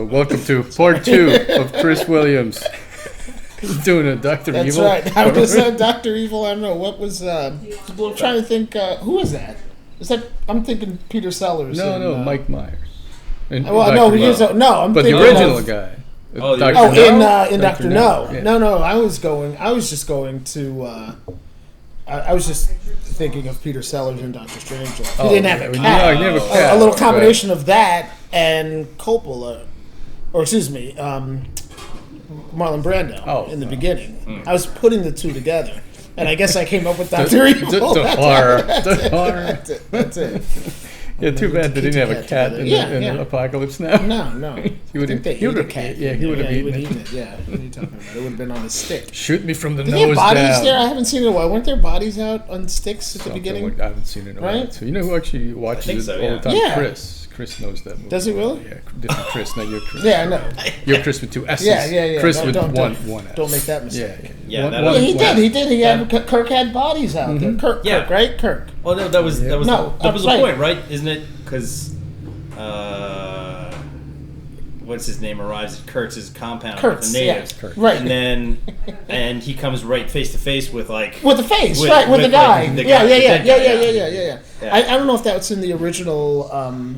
welcome to part 2 of Chris Williams. He's doing a Dr. That's Evil. That's right. I was Dr. Evil. I don't know. What was... I'm trying to think... who was that? Is that... I'm thinking Peter Sellers. No, Mike Myers. And well, no, he is... No, I'm but thinking the original of, guy. in Dr. No. Yeah. No, I was just going to... I was just thinking of Peter Sellers and Dr. Strangelove. He didn't have a cat. No, he didn't have a cat. A little combination of that and Coppola. Or, excuse me, Marlon Brando in the beginning. I was putting the two together. And I guess I came up with Dr. Evil. The horror. That's it. Yeah, too bad they didn't have a cat in Apocalypse Now. No. He would have eaten a cat. Yeah, he would have eaten it. Yeah, what are you talking about? It would have been on a stick. Shoot me from the Did nose they have bodies down. there? I haven't seen it in a while. Weren't there bodies out on sticks at the beginning? I haven't seen it in a while. Right? So you know who actually watches it all the time? Yeah. Chris knows that movie. Does he really? Yeah, different Chris, not your Chris. Yeah, I know. Your Chris with 2 S's. Yeah. Chris No, with don't one S. Don't make that mistake. Yeah. He did. He had Kirk had bodies out there. Kirk, right? Kirk. Well, no, that was the point, right? Isn't it? Because what's his name arrives at Kurtz's compound with the natives, right? And he comes right face to face with the face, with the guy. Yeah. I don't know if that was in the original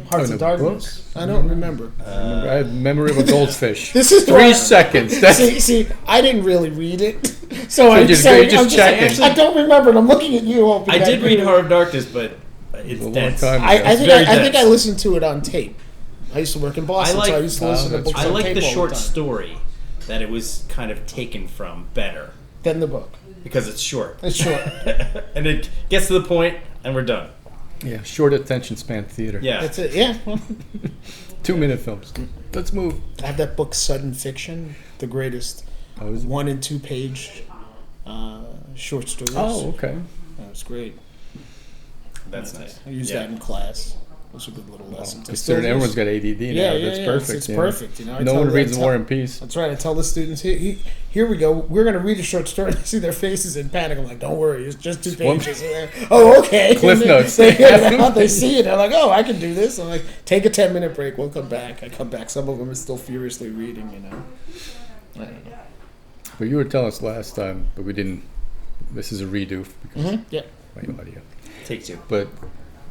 Hearts of Darkness. I don't remember. I have memory of a goldfish. This is 3 seconds. See, I didn't really read it, so I'm just checking. I don't remember. And I'm looking at you. Hoping I did read Heart of Darkness, but it's dense. I think I listened to it on tape. I used to work in Boston, so I used to listen to books on tape. I like the short time. story that it was kind of taken from better than the book because it's short. It's short, and it gets to the point, and we're done. Yeah, short attention span theater. Yeah, that's it. Yeah, 2-minute films. Let's move. I have that book, Sudden Fiction, the greatest 1 and 2 page short stories. Oh, okay. That was great. That's nice. I used that in class. Those are good little lessons. Considering everyone's got ADD now, that's perfect. It's perfect. No one reads War and Peace. That's right. I tell the students, here we go. We're going to read a short story. I see their faces in panic. I'm like, don't worry. It's just 2 pages. Oh, okay. Cliff notes. They see it. They're like, oh, I can do this. I'm like, take a 10-minute break. We'll come back. I come back. Some of them are still furiously reading, I don't know. But you were telling us last time, but we didn't. This is a redo. Because my audio. Take 2. But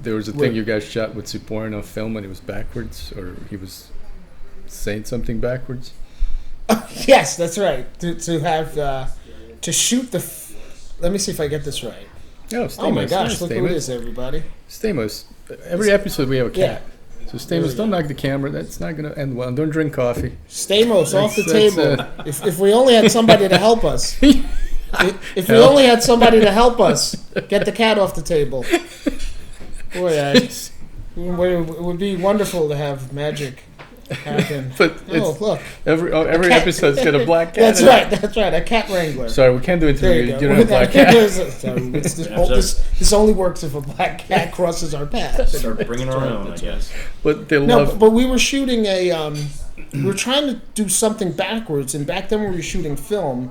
there was a thing you guys shot with Suporn on film and it was backwards, or he was saying something backwards. Yes, that's right. To have to shoot the. Let me see if I get this right. Oh my gosh! Look who it is, everybody. Stamos. Every episode we have a cat. So Stamos, don't knock the camera. That's not going to end well. Don't drink coffee. Stamos off the table. If we only had somebody to help us. If we only had somebody to help us get the cat off the table. Boy, it would be wonderful to have magic happen. But look. Every episode's got a black cat. That's right, a cat wrangler. Sorry, we can't do it today. You don't have a black cat. This only works if a black cat crosses our path. Start bringing our own, I guess. But but we were shooting we were trying to do something backwards, and back then when we were shooting film,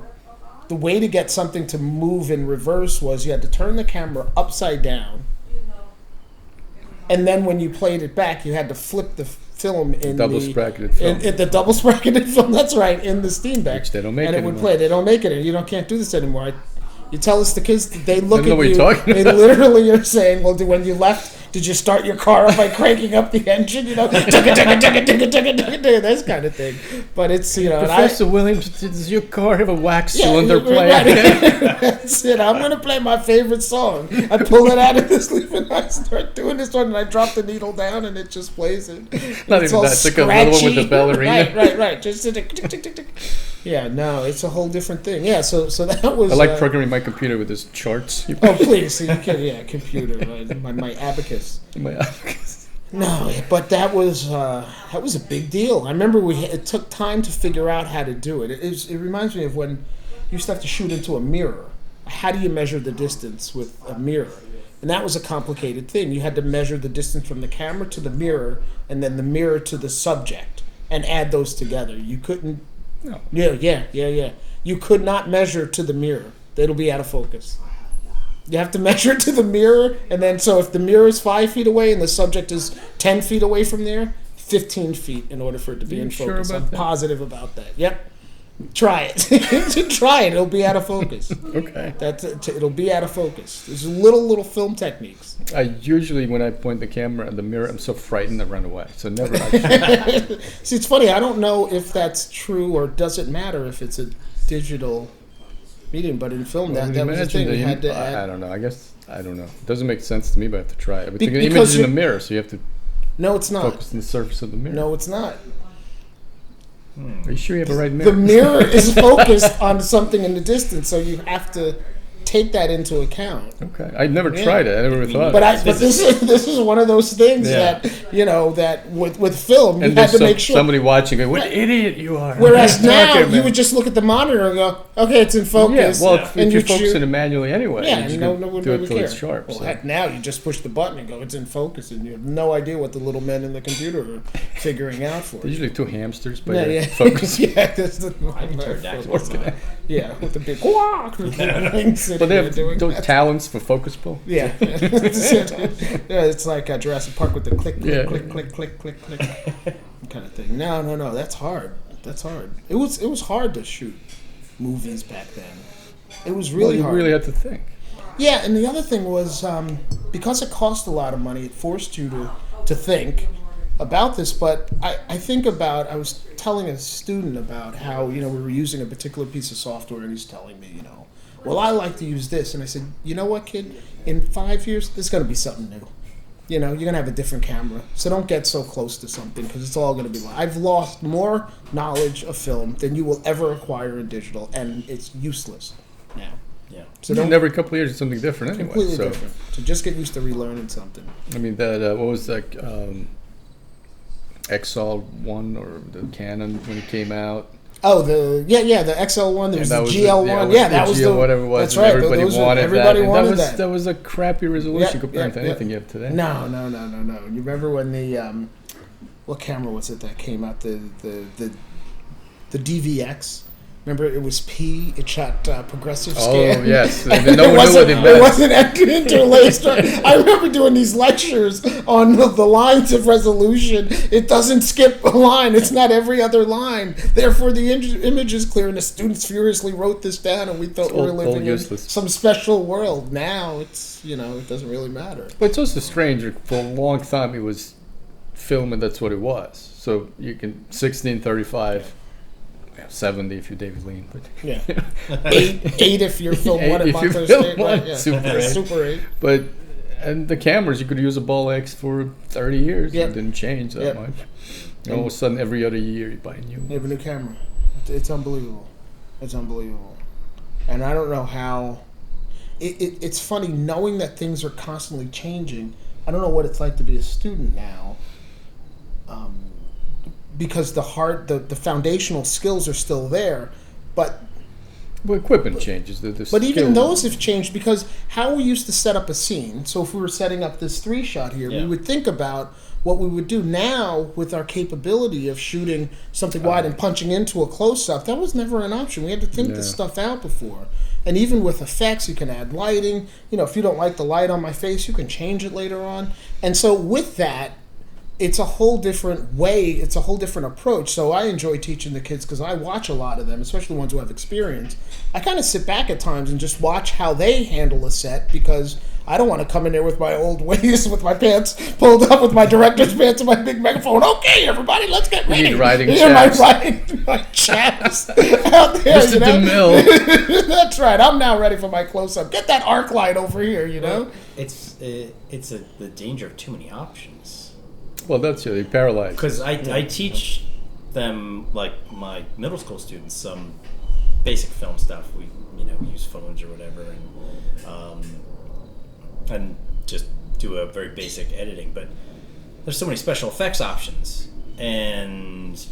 the way to get something to move in reverse was you had to turn the camera upside down. And then when you played it back, you had to flip the film in double-spracketed film. In the double-spracketed film, that's right, in the steam deck. Which they don't make and anymore. Would play. They don't make it. You can't do this anymore. You tell us the kids, they look at you. They literally are saying, well, when you left, did you start your car up by cranking up the engine? This kind of thing. But it's, Professor Williams, does your car have a wax cylinder player? Right. That's it. I'm going to play my favorite song. I pull it out of the sleeve and I start doing this one and I drop the needle down and it just plays it. Not even that. It's like a little one with the ballerina. Right. Just tick, tick, tick, tick. Yeah, no, it's a whole different thing. Yeah, so that was... I like programming my computer with his charts. Oh, please. So you can, computer. Right? My abacus. My abacus. No, but that was a big deal. I remember it took time to figure out how to do it. It reminds me of when you used to have to shoot into a mirror. How do you measure the distance with a mirror? And that was a complicated thing. You had to measure the distance from the camera to the mirror and then the mirror to the subject and add those together. You couldn't... No. Yeah. You could not measure to the mirror. It'll be out of focus. You have to measure it to the mirror, and then so if the mirror is 5 feet away and the subject is 10 feet away from there, 15 feet in order for it to be in focus. Sure I'm about that? positive about that. Yep. Try it. Try it. It'll be out of focus. Okay. It'll be out of focus. There's little film techniques. I usually, when I point the camera at the mirror, I'm so frightened I run away. So never actually. See, it's funny. I don't know if that's true or does it matter if it's a digital medium, but in film, that was the thing. You had to add. I don't know. I guess, I don't know. It doesn't make sense to me, but I have to try it. But the Because image is in the mirror, so you have to No, it's not. focus on the surface of the mirror. No, it's not. Are you sure you have the right mirror? The mirror is focused on something in the distance, so you have to take that into account. Okay. I never tried it. I never thought But of it. this is one of those things Yeah. that with film you And had there's to make sure. somebody watching going, what an idiot you are. Whereas What are you now talking you about? would just look at the monitor and go, okay, it's in Yeah, focus. well, Yeah. if and you're you shoot- focusing it manually anyway, Yeah, you just no do one it would till care. it's sharp. Well, So. heck, now you just push the button and go, it's in focus, and you have no idea what the little men in the computer are figuring out for There's you. usually two hamsters, but Yeah, yeah. focus. Yeah, that's the Pterodactyls. yeah, with the big wing sitting But they there have doing those that. talons for focus pull. Yeah. Yeah, it's like Jurassic Park with the click, click, Yeah. click, click, click, click, click kind of thing. No, that's hard. That's hard. It was hard to shoot movies back then. It was really You hard. really have to think. Yeah, and the other thing was because it cost a lot of money, it forced you to think about this. But I think about, I was telling a student about how, we were using a particular piece of software, and he's telling me, well, I like to use this. And I said, you know what, kid? In 5 years, there's going to be something new. You're going to have a different camera. So don't get so close to something, because it's all going to be like, I've lost more knowledge of film than you will ever acquire in digital, and it's useless now. Yeah. So And every couple of years it's something different anyway. completely So different. So just get used to relearning something. I mean that what was that XL1 or the Canon when it came out? Oh, the XL1. There's the And that was GL1. that was the GL, whatever it was. That's and right. Everybody those wanted everybody that. wanted And that. that was a crappy resolution Yeah, compared to yeah, anything you have today. No. You remember when the what camera was it that came out? The DVX. Remember, it was P. It shot progressive scan. Oh yes, And no one knew what it meant. It wasn't interlaced. I remember doing these lectures on the lines of resolution. It doesn't skip a line. It's not every other line. Therefore, the image is clear. And the students furiously wrote this down, and we thought we were all living in useless. some special world. Now it's it doesn't really matter. But it's also strange. For a long time, it was film, and that's what it was. So you can 16, 35. 70 if you're David Lean, but Yeah, eight if you're film Eight one at if you're Montclair film State, one, right? Yeah. Super 8. Super 8. But and the cameras, you could use a Ball X for 30 years. Yep. It didn't change that Yep. much. And all of a sudden, every other year, you buy a new. You have a new camera. It's unbelievable. It's unbelievable. And I don't know how. It's funny knowing that things are constantly changing. I don't know what it's like to be a student now. Because the foundational skills are still there, but equipment changes. The but even skill- those have changed, because how we used to set up a scene. So if we were setting up this 3-shot here, Yeah. we would think about what we would do. Now, with our capability of shooting something wide and punching into a close-up, that was never an option. We had to think this stuff out before. And even with effects, you can add lighting. If you don't like the light on my face, you can change it later on. And so with that, it's a whole different way. It's a whole different approach. So I enjoy teaching the kids because I watch a lot of them, especially the ones who have experience. I kind of sit back at times and just watch how they handle a set, because I don't want to come in there with my old ways, with my pants pulled up, with my director's pants and my big megaphone. Okay, everybody, let's get ready. need riding my chaps. my chaps out there. Mr. DeMille. That's right. I'm now ready for my close-up. Get that arc light over here, It's the danger of too many options. Well, that's you're paralyzed. Because I teach them, like my middle school students, some basic film stuff. We use phones or whatever, and just do a very basic editing. But there's so many special effects options, and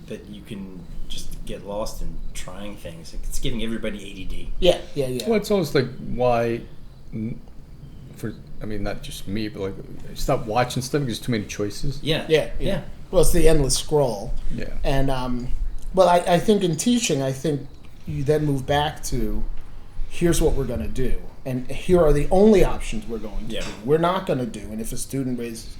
that you can just get lost in trying things. It's giving everybody ADD. Yeah. Well, it's almost like why, not just me, but like stop watching stuff because there's too many choices. Yeah. Well, it's the endless scroll. Yeah. And I think in teaching, you then move back to, here's what we're going to do, and here are the only options we're going to do. We're not going to do. And if a student raises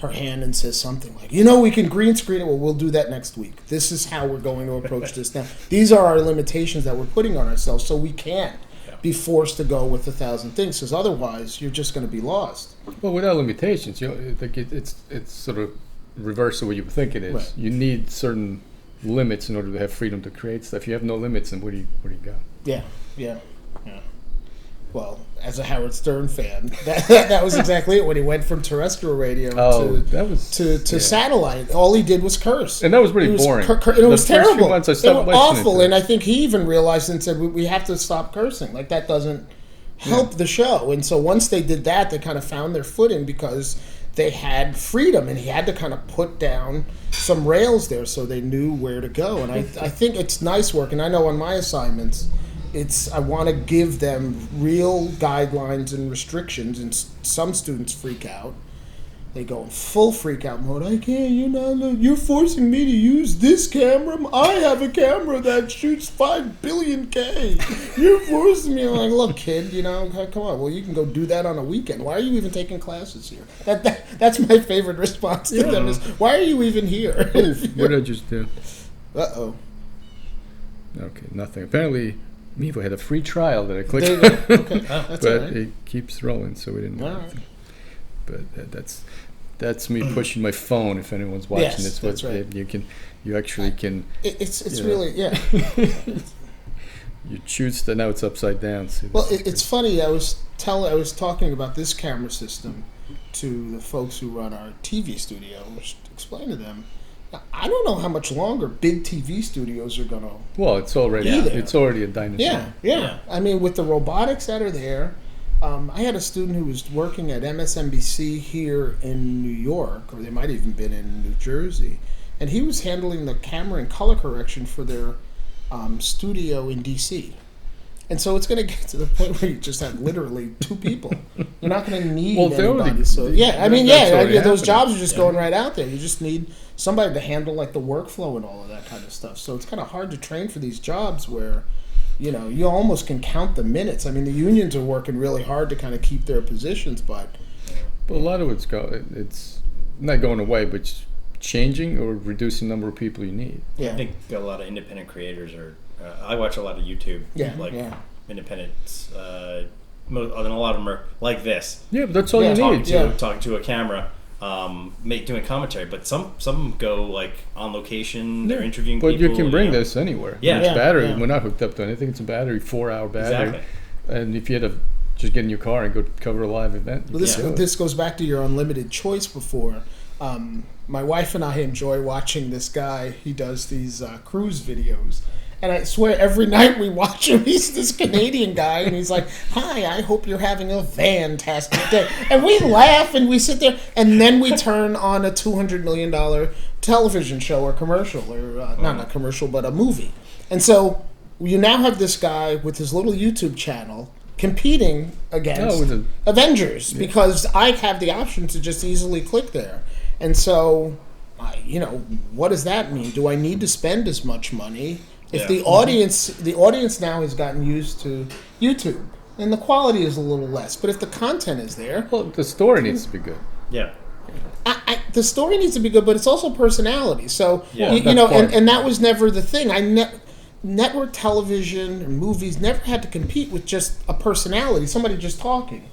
her hand and says something like, you know, we can green screen it. Well, we'll do that next week. This is how we're going to approach this now. These are our limitations that we're putting on ourselves, so we can't be forced to go with 1,000 things, because otherwise you're just going to be lost. Well, without limitations, like it's sort of reverse of what you think it is. Right. You need certain limits in order to have freedom to create stuff. You have no limits, and where do you go? Yeah. Well, as a Howard Stern fan, that was exactly it. When he went from terrestrial radio to satellite, all he did was curse, and that was pretty boring. It was terrible. Few months I they were awful, to and I think he even realized and said, "We have to stop cursing. Like that doesn't help the show." And so once they did that, they kind of found their footing because they had freedom, and he had to kind of put down some rails there so they knew where to go. And I think it's nice work. And I know on my assignments, I want to give them real guidelines and restrictions, and some students freak out. They go in full freak out mode. I can't, you're forcing me to use this camera. I have a camera that shoots 5 billion K. You're forcing me. I'm like, look, kid, come on. Well, you can go do that on a weekend. Why are you even taking classes here? That's my favorite response to them is, why are you even here? What did I just do? Uh-oh. Okay, nothing. Apparently, Mevo had a free trial that I clicked There you go. Okay, but all right. it keeps rolling, so we didn't know All anything. But that's me pushing my phone. If anyone's watching Yes, this, that's right. You actually can. It's really You choose to now it's upside down. See, well, it's funny. I was talking about this camera system to the folks who run our TV studio, which explain to them. I don't know how much longer big TV studios are gonna. Well, it's already a dinosaur. Yeah. I mean, with the robotics that are there, I had a student who was working at MSNBC here in New York, or they might have even been in New Jersey, and he was handling the camera and color correction for their studio in DC. And so it's going to get to the point where you just have literally 2 people. You're not going to need anybody. Those jobs are just going right out there. You just need somebody to handle like the workflow and all of that kind of stuff. So it's kind of hard to train for these jobs where, you almost can count the minutes. I mean, the unions are working really hard to kind of keep their positions, but a lot of it's not going away, but changing or reducing the number of people you need. I think a lot of independent creators are. I watch a lot of YouTube, independents, and a lot of them are like this. Yeah, but that's all you need. Talking to a camera, doing commentary. But some go like on location. They're interviewing people. But you can bring this anywhere. Yeah, it's battery. We're not hooked up to anything. It's a battery, 4-hour battery. Exactly. And if you had to just get in your car and go cover a live event, this goes back to your unlimited choice before. My wife and I enjoy watching this guy. He does these cruise videos. And I swear, every night we watch him, he's this Canadian guy, and he's like, "Hi, I hope you're having a fantastic day." And we laugh, and we sit there, and then we turn on a $200 million television show or commercial, or not commercial, but a movie. And so you now have this guy with his little YouTube channel competing against Avengers, because I have the option to just easily click there. And so, what does that mean? Do I need to spend as much money? If the audience now has gotten used to YouTube, and the quality is a little less, but if the content is there, well, the story needs to be good. Yeah, the story needs to be good, but it's also personality. So and that was never the thing. Network television and movies never had to compete with just a personality, somebody just talking.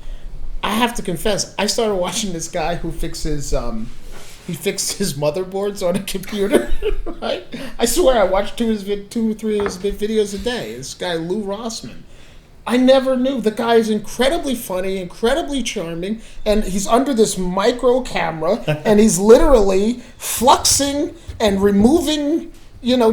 I have to confess, I started watching this guy who fixes. He fixed his motherboards on a computer. Right? I swear I watched 2 or 3 of his videos a day. This guy, Lou Rossman. I never knew. The guy is incredibly funny, incredibly charming, and he's under this micro camera, and he's literally fluxing and removing,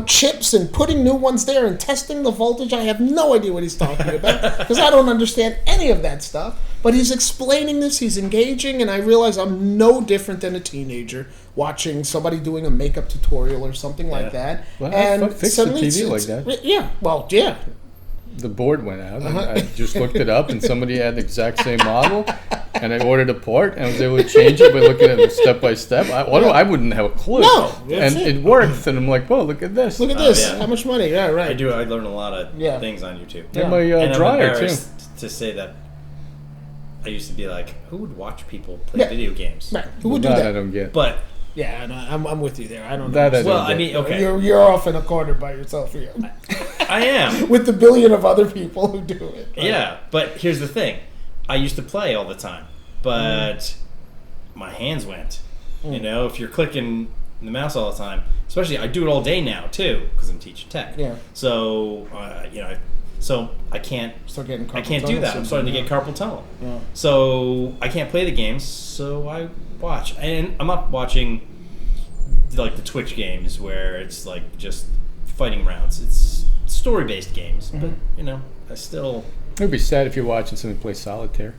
chips and putting new ones there and testing the voltage. I have no idea what he's talking about because I don't understand any of that stuff. But he's explaining this, he's engaging, and I realize I'm no different than a teenager watching somebody doing a makeup tutorial or something like that. Well, and fix the TV like that. Yeah, well, yeah. The board went out, and I just looked it up, and somebody had the exact same model, and I ordered a part, and I was able to change it by looking at it step by step. I wouldn't have a clue. No, and it worked, and I'm like, "Whoa, look at this! Look at this! How much money? Yeah, right. I do. I learned a lot of things on YouTube. And my and dryer I'm too. embarrassed to say that I used to be like, who would watch people play video games? Right. Who would do that? I don't get. But yeah, and I'm with you there. I don't know. That I well, don't I mean, okay, You're off in a corner by yourself here. I am With the billion of other people who do it. Right? Yeah, but here's the thing: I used to play all the time, but my hands went. You know, if you're clicking the mouse all the time, especially I do it all day now too because I'm teaching tech. Yeah. So you know, so I can't. Start getting I can't do that. I'm starting to get carpal tunnel. Yeah. So I can't play the games. So I watch, and I'm not watching like the Twitch games where it's like just fighting rounds. It's story-based games, but you know, I still. It would be sad if you're watching somebody play solitaire.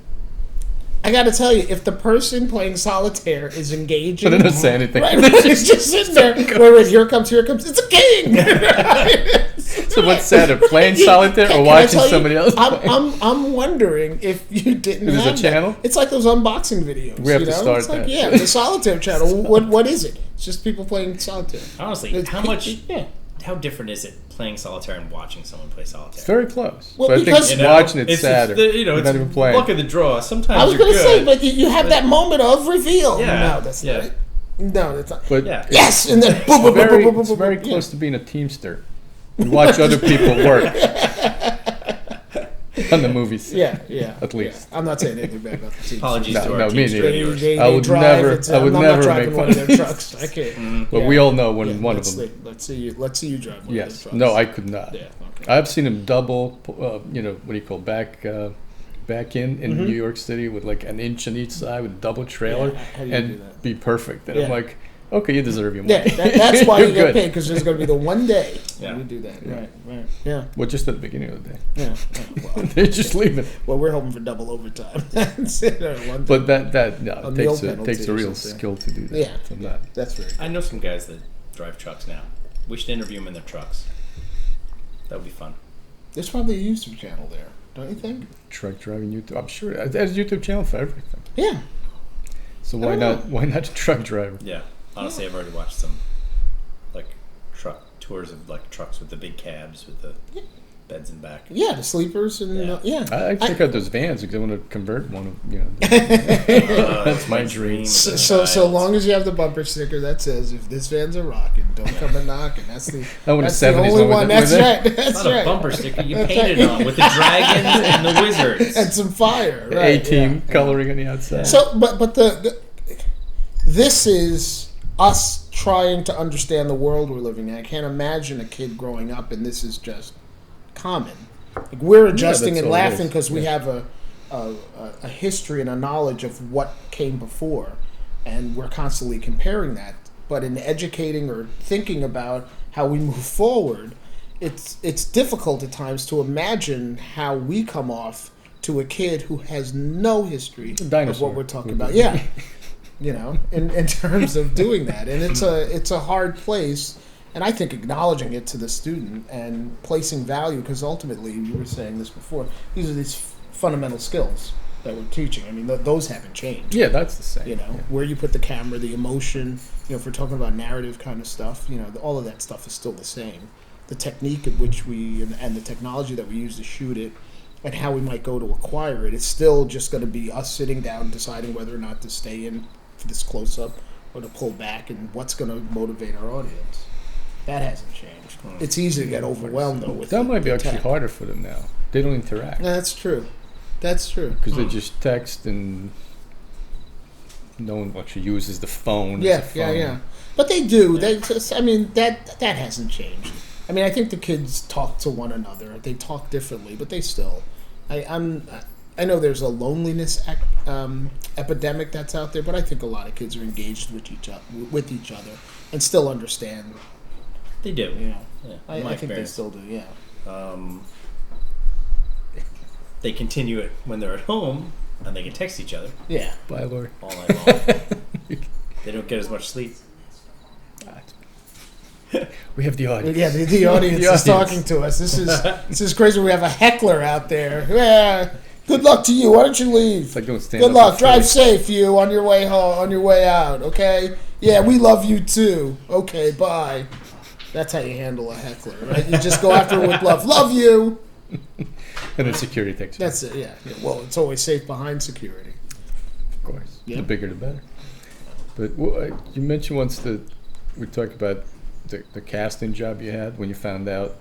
I got to tell you, if the person playing solitaire is engaging, But they don't say anything. right? It's just sitting there. Wait, here comes. It's a king. So what's sadder, playing solitaire or Can I watching tell you, somebody else play? I'm wondering if you didn't. There's a have channel? That. It's like those unboxing videos. We have you to know? start it's like, that. Yeah, the solitaire channel. What is it? It's just people playing solitaire. Honestly, It's- how much? Yeah. How different is it playing solitaire and watching someone play solitaire? It's very close. Well, but I because- think You watching it's sadder. You know, You're it's not even playing. luck of the draw. Sometimes I was you're going to good. say, but you have that moment of reveal. Yeah, No, that's yeah. not it. No, that's not. But Yeah. Yes, and then boom, boom, boom, very, boom, boom, it's boom, very boom. close to being a teamster. You watch other people work on the movies. Yeah. At least. I'm not saying anything bad about the team. Apologies No, to our no, me teamster neither. viewers. I would never- I would I'm never not driving make one of fun their of trucks. I can't. But Yeah. we all know when Yeah, one of let's them. see. Let's see you drive one of Yes. their trucks. No, I could not. Yeah. Okay. I've seen him double, what do you call back in New York City with like an inch on each side with a double trailer Yeah, how do you do and that? be perfect. And I'm Yeah. like, okay, you deserve your money. Yeah, that's why You're you get good. paid, because there's going to be the one day Yeah. you do that. Right. Yeah. Well, just at the beginning of the day. Yeah. Well, They just leave it. well, we're hoping for double overtime. That's it. Or one But day. that no, A it meal takes a penalty or real something. skill to do that. Yeah. So I'm not. That's very I know some guys that drive trucks now. We should interview them in their trucks. That would be fun. There's probably a YouTube channel there, don't you think? Truck driving YouTube. I'm sure there's a YouTube channel for everything. Yeah. So I why don't not? know. Why not a truck driver? Yeah. Honestly, I've already watched some like truck tours of like trucks with the big cabs with the beds in back. Yeah, the sleepers and Yeah. I check out those vans because I want to convert one of That's my dream. So long as you have the bumper sticker that says, "If this van's a rockin', don't come a knockin'." That's the That one that's is the 70s only one one. with That's it. right. It's That's not right. a bumper sticker. You That's paint it right. on with the dragons and the wizards. and some fire. The Right, A-team yeah. coloring on the outside. So, but this is us trying to understand the world we're living in. I can't imagine a kid growing up and this is just common. Like we're adjusting that's and all it laughing is. because we Yeah. have a history and a knowledge of what came before, and we're constantly comparing that. But in educating or thinking about how we move forward, it's difficult at times to imagine how we come off to a kid who has no history of Dinosaur. what we're talking about. Yeah. You know, in terms of doing that. And it's a hard place. And I think acknowledging it to the student and placing value, because ultimately, you were saying this before, these are these fundamental skills that we're teaching. I mean, those haven't changed. Yeah, that's the same. You know, Yeah. where you put the camera, the emotion, you know, if we're talking about narrative kind of stuff, you know, all of that stuff is still the same. The technique at which and the technology that we use to shoot it and how we might go to acquire it, it's still just going to be us sitting down and deciding whether or not to stay in for this close-up or to pull back and what's going to motivate our audience. That hasn't changed. It's easy to get overwhelmed, though, with That might be the actually tech. harder for them now. They don't interact No, that's true. That's true. because they just text and no one actually uses the phone. Yeah, as a yeah, phone. yeah. But they do. They just, I mean, that hasn't changed. I mean, I think the kids talk to one another. They talk differently, but they still. I know there's a loneliness epidemic that's out there, but I think a lot of kids are engaged with each other and still understand. They do. You know, Yeah, I in my think they experience. still do. Yeah. They continue it when they're at home, and they can text each other Yeah. Bye, Lori. all night long. They don't get as much sleep. We have the audience. Yeah, the audience The is talking to us. This is crazy. We have a heckler out there. Yeah. Good luck to you. Why don't you leave? It's like don't stand Good up luck. and Drive say- safe, you, on your way home, on your way out. Okay. Yeah, we love you too. Okay, bye. That's how you handle a heckler, right? You just go after it with love. Love you. And then security takes it. That's it. Yeah. Well, it's always safe behind security. Of course. Yeah. The bigger the better. But you mentioned once that we talked about the casting job you had when you found out,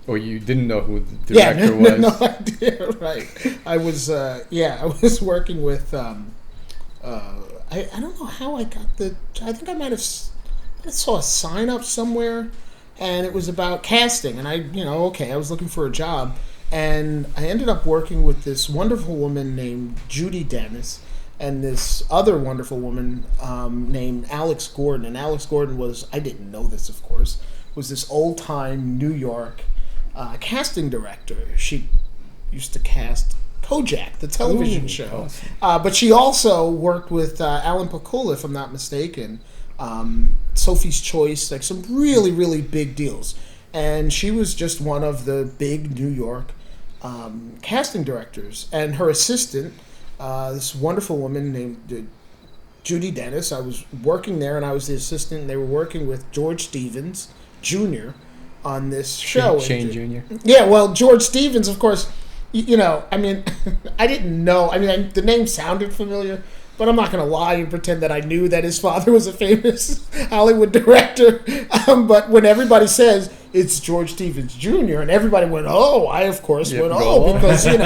or you didn't know who the director was. No idea. Right. I was working with. I don't know how I got the. I think I might have. I saw a sign up somewhere, and it was about casting, and I was looking for a job, and I ended up working with this wonderful woman named Judy Dennis, and this other wonderful woman named Alex Gordon. And Alex Gordon was, I didn't know this, of course, was this old-time New York casting director. She used to cast Kojak, the television show. Awesome. But she also worked with Alan Pakula, if I'm not mistaken, Sophie's Choice, like some really, really big deals. And she was just one of the big New York casting directors. And her assistant, this wonderful woman named Judy Dennis, I was working there, and I was the assistant, and they were working with George Stevens Jr. on this show. Shane Jr. Yeah, well, George Stevens, of course, I mean, I didn't know. I mean, the name sounded familiar, but I'm not going to lie and pretend that I knew that his father was a famous Hollywood director. But when everybody says it's George Stevens Jr., and everybody went, oh, I of course went, oh, because you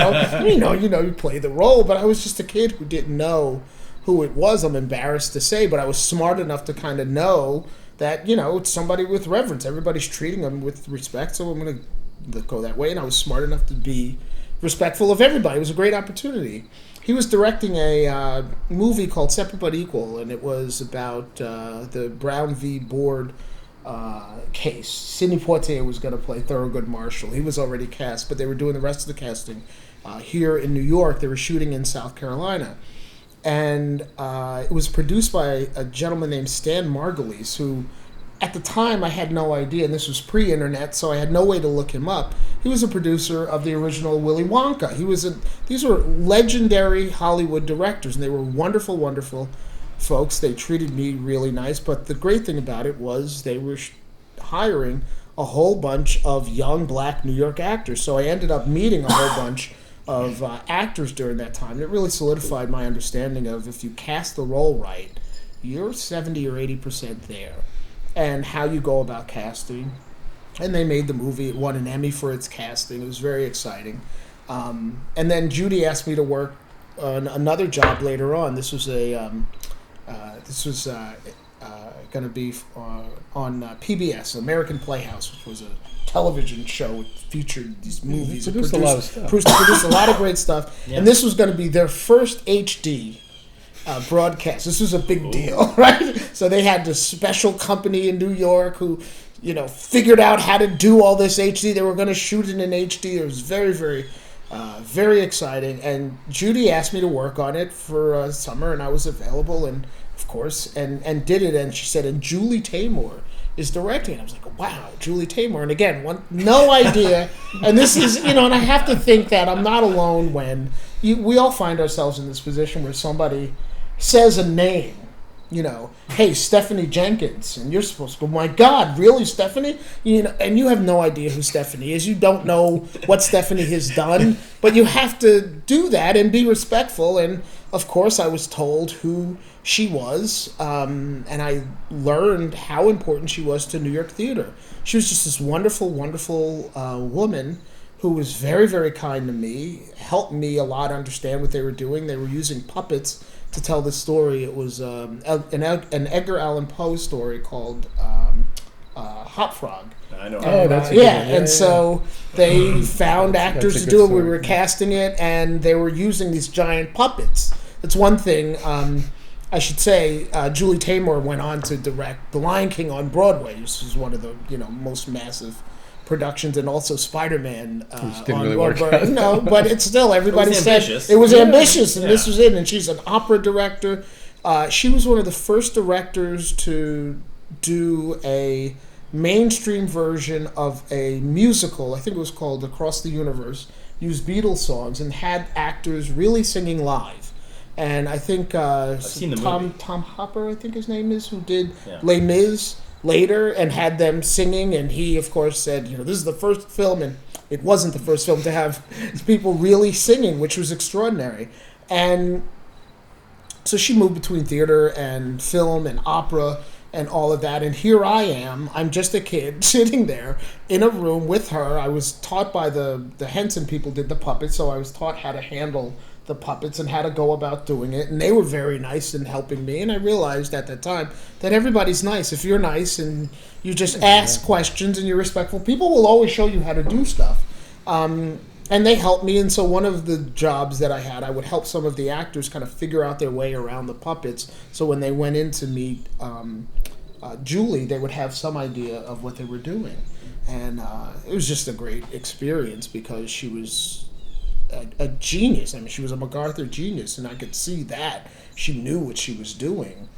play the role. But I was just a kid who didn't know who it was. I'm embarrassed to say, but I was smart enough to kind of know that it's somebody with reverence. Everybody's treating them with respect, so I'm going to go that way. And I was smart enough to be respectful of everybody. It was a great opportunity. He was directing a movie called Separate But Equal, and it was about the Brown v. Board case. Sidney Poitier was going to play Thurgood Marshall. He was already cast, but they were doing the rest of the casting here in New York. They were shooting in South Carolina. And it was produced by a gentleman named Stan Margulies, who at the time I had no idea, and this was pre-internet, so I had no way to look him up. He was a producer of the original Willy Wonka. These were legendary Hollywood directors, and they were wonderful, wonderful folks. They treated me really nice, but the great thing about it was they were hiring a whole bunch of young black New York actors. So I ended up meeting a whole bunch of actors during that time. It really solidified my understanding of if you cast the role right, you're 70 or 80% there, and how you go about casting. And they made the movie. It won an Emmy for its casting. It was very exciting. And then Judy asked me to work on another job later on. This was going to be on PBS, American Playhouse, which was a television show which featured these movies. It produced a lot of stuff. Produced a lot of great stuff. Yeah. And this was going to be their first HD broadcast. This was a big deal, right? So they had this special company in New York who, figured out how to do all this HD. They were going to shoot it in HD. It was very, very, very exciting. And Judy asked me to work on it for summer, and I was available, and of course, and did it. And she said, and Julie Taymor is directing it. I was like, wow, Julie Taymor. And again, no idea. And this is, and I have to think that I'm not alone when we all find ourselves in this position where somebody says a name, hey, Stephanie Jenkins, and you're supposed to go, my God, really, Stephanie? And you have no idea who Stephanie is. You don't know what Stephanie has done, but you have to do that and be respectful. And of course, I was told who she was, and I learned how important she was to New York theater. She was just this wonderful, wonderful woman who was very, very kind to me, helped me a lot understand what they were doing. They were using puppets to tell the story. It was an Edgar Allan Poe story called Hop Frog. I know. Oh, that's and so they found actors to do it. We were casting it, and they were using these giant puppets. That's one thing. I should say, Julie Taymor went on to direct The Lion King on Broadway. This is one of the most massive productions, and also Spider-Man didn't really work out. No, but it's still, everybody said ambitious. it was ambitious, and this was it. And she's an opera director. She was one of the first directors to do a mainstream version of a musical. I think it was called Across the Universe. Used Beatles songs and had actors really singing live. And I think Tom Hopper, I think his name is, who did Les Mis later and had them singing, and he of course said, this is the first film in it wasn't the first film to have people really singing, which was extraordinary. And so she moved between theater and film and opera and all of that. And here I am. I'm just a kid sitting there in a room with her. I was taught by the Henson people did the puppets, so I was taught how to handle the puppets and how to go about doing it. And they were very nice in helping me. And I realized at that time that everybody's nice. If you're nice and you just ask questions and you're respectful, people will always show you how to do stuff. And they helped me, and so one of the jobs that I had, I would help some of the actors kind of figure out their way around the puppets, so when they went in to meet Julie, they would have some idea of what they were doing. And it was just a great experience because she was a genius. I mean, she was a MacArthur genius, and I could see that. She knew what she was doing.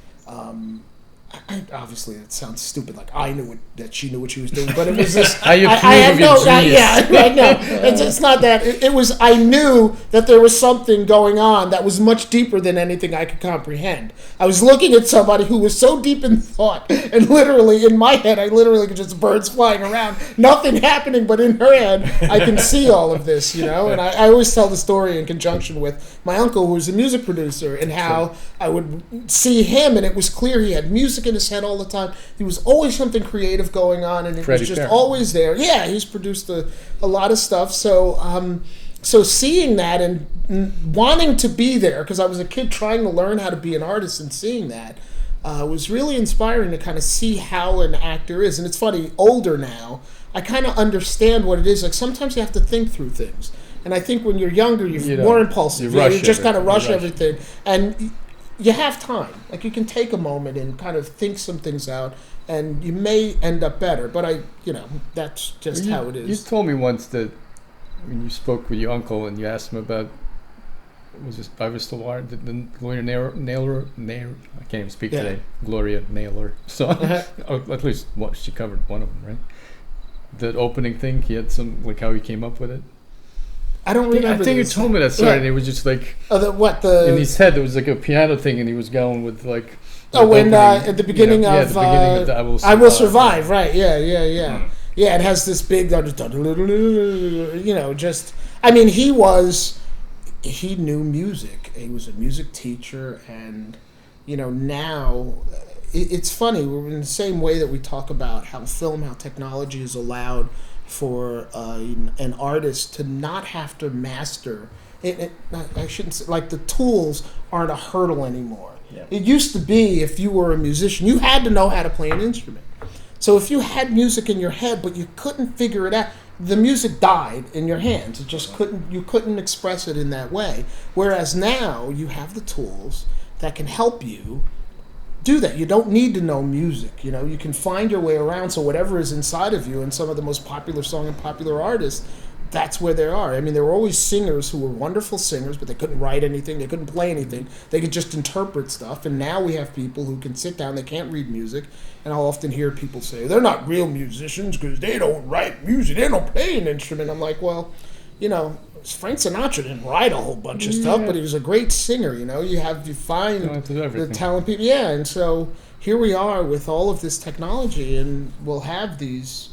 Obviously, it sounds stupid. Like I knew that she knew what she was doing, but it was just I had no. Yeah, right. No, it's not that. It was. I knew that there was something going on that was much deeper than anything I could comprehend. I was looking at somebody who was so deep in thought, and literally in my head, I literally could just birds flying around, nothing happening, but in her head, I can see all of this, you know. And I always tell the story in conjunction with my uncle, who was a music producer, and how I would see him, and it was clear he had music in his head all the time. There was always something creative going on, and it Freddie was just Perren. always there. Yeah, he's produced a lot of stuff. So seeing that and wanting to be there, because I was a kid trying to learn how to be an artist, and seeing that was really inspiring to kind of see how an actor is. And it's funny, older now, I kind of understand what it is. Like sometimes you have to think through things. And I think when you're younger, you're more impulsive. You just kind of rush everything. And you have time. Like you can take a moment and kind of think some things out, and you may end up better. But that's just how it is. You told me once that when you spoke with your uncle and you asked him about, was this Ivor Stillwater, the Gloria Naylor, I can't even speak today. Gloria Naylor song. At least she covered one of them, right? The opening thing, he had some, like how he came up with it. I don't remember. I think you told me that story, and it was just like in his head there was like a piano thing, and he was going with like. At the beginning of I Will Survive, right? Yeah. Yeah, it has this big, just. I mean, he knew music. He was a music teacher, and now it's funny. We're in the same way that we talk about how technology has allowed for an artist to not have to master it. I shouldn't say, like the tools aren't a hurdle anymore. Yeah. It used to be, if you were a musician, you had to know how to play an instrument. So if you had music in your head but you couldn't figure it out, the music died in your hands. It just you couldn't express it in that way. Whereas now you have the tools that can help you do that. You don't need to know music. You can find your way around. So whatever is inside of you, and some of the most popular song and popular artists, that's where they are. I mean, there were always singers who were wonderful singers, but they couldn't write anything. They couldn't play anything. They could just interpret stuff. And now we have people who can sit down. They can't read music. And I'll often hear people say, they're not real musicians because they don't write music. They don't play an instrument. I'm like, well, Frank Sinatra didn't write a whole bunch of stuff, but he was a great singer. You find the talent people. Yeah, and so here we are with all of this technology, and we'll have these.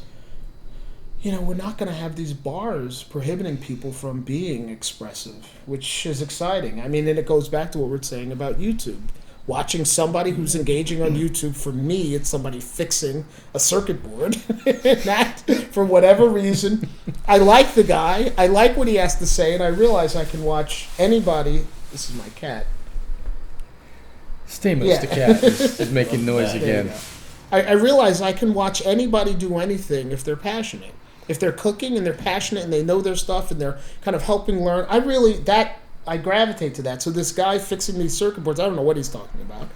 We're not going to have these bars prohibiting people from being expressive, which is exciting. I mean, and it goes back to what we're saying about YouTube. Watching somebody who's engaging on YouTube, for me, it's somebody fixing a circuit board. That, for whatever reason, I like the guy. I like what he has to say, and I realize I can watch anybody. This is my cat. Taymor, the cat, is making noise again. I realize I can watch anybody do anything if they're passionate. If they're cooking and they're passionate and they know their stuff and they're kind of helping learn, I gravitate to that. So this guy fixing these circuit boards, I don't know what he's talking about,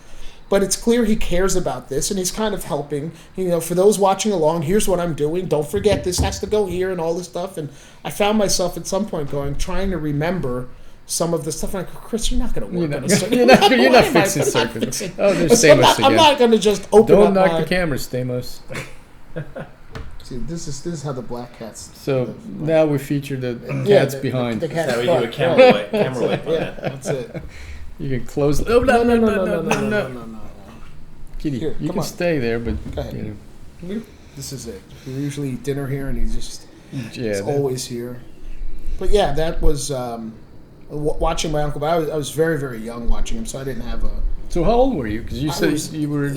but it's clear he cares about this, and he's kind of helping. For those watching along, here's what I'm doing. Don't forget this has to go here and all this stuff. And I found myself at some point trying to remember some of the stuff. I'm like, Chris, you're not going to work on a circuit. You're not fixing circuits. Oh, there's Stamos again. I'm not going to just open Don't knock the cameras, Stamos. See, this is how the black cats. So now we feature the cats behind. The cat's we do a camera wipe on that. That's it. You can close. Oh, no. Kitty, you can stay there, but This is it. We usually eat dinner here, and he just It's always here. But yeah, that was watching my uncle. But I was very, very young watching him, so I didn't have a. So how old were you? Because you said you were.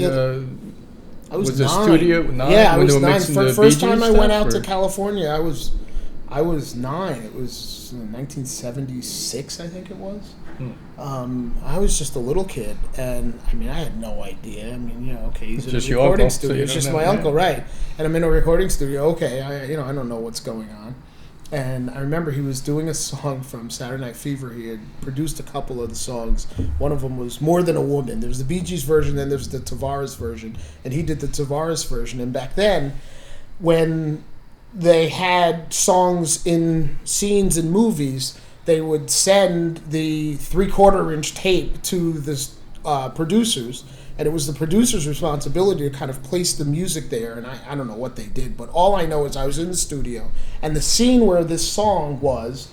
I was 9. Studio 9? Yeah, I when was they were 9. mixing the First Bee time Gees I went stuff, out to or? California, I was 9. It was 1976, I think it was. I was just a little kid, and I mean, I had no idea. I mean, okay, he's in Just a your recording uncle, so studio. you It's don't just know, my yeah. uncle, right? And I'm in a recording studio. Okay, I don't know what's going on. And I remember he was doing a song from Saturday Night Fever. He had produced a couple of the songs. One of them was More Than a Woman. There was the Bee Gees version, then there's the Tavares version. And he did the Tavares version. And back then, when they had songs in scenes in movies, they would send the 3/4-inch tape to the producers. And it was the producer's responsibility to kind of place the music there. And I don't know what they did, but all I know is I was in the studio. And the scene where this song was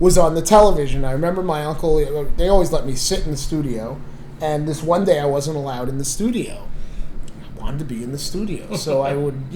on the television. I remember my uncle, they always let me sit in the studio. And this one day I wasn't allowed in the studio. I wanted to be in the studio. So I would,